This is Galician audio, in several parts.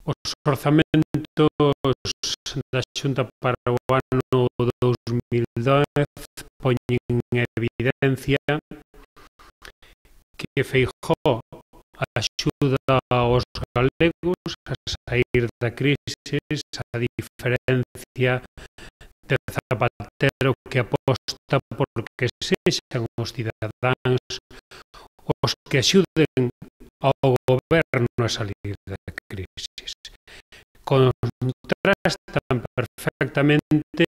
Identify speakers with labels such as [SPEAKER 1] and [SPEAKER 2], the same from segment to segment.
[SPEAKER 1] Os orzamentos da Xunta para o ano 2010 poñen en evidencia que Feijóo axuda aos galegos a saír da crise, a diferencia de Zapatero, que aposta porque sexan os cidadáns os que axuden ao goberno a salir da crise. Contrastan perfectamente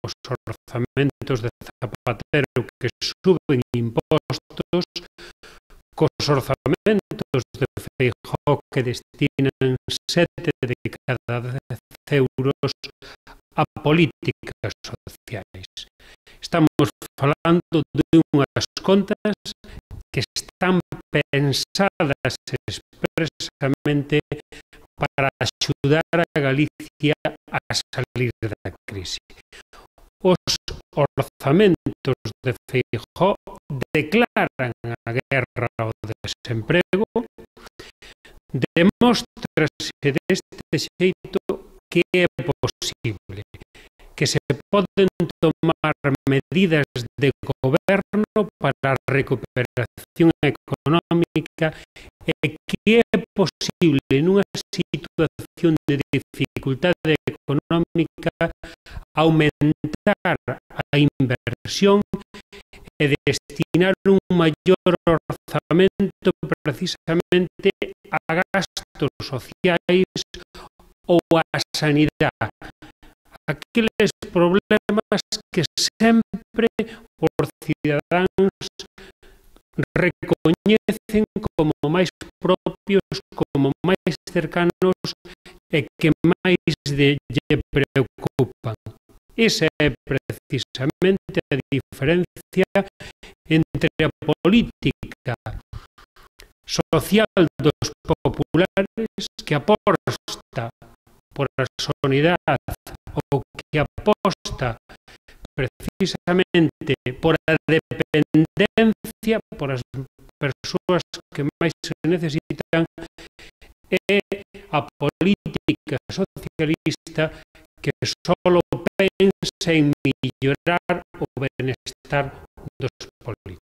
[SPEAKER 1] os orzamentos de Zapatero, que suben impostos, cos orzamentos de Feijóo, que destinan 7 de cada 10 euros a políticas sociais. Estamos falando de unhas contas que están pensadas expresamente para axudar a Galicia a salir da crise. Os orzamentos de Feijóo declaran a guerra ao desemprego. Demóstrase deste xeito que é posible, que se poden tomar medidas de goberno para a recuperación económica e que é posible nunha situación de dificultade económica aumentar a inversión e destinar un maior orzamento precisamente a gastos sociais ou a sanidade. Aqueles problemas que sempre os cidadáns recoñecen como máis propios, como máis cercanos e que máis lle preocupan. Esa é precisamente a diferencia entre a política social dos populares, que aposta por a sanidade ou que aposta precisamente por a dependencia, por as persoas que máis se necesitan, e a política socialista, que só pensa en mellorar o benestar dos políticos.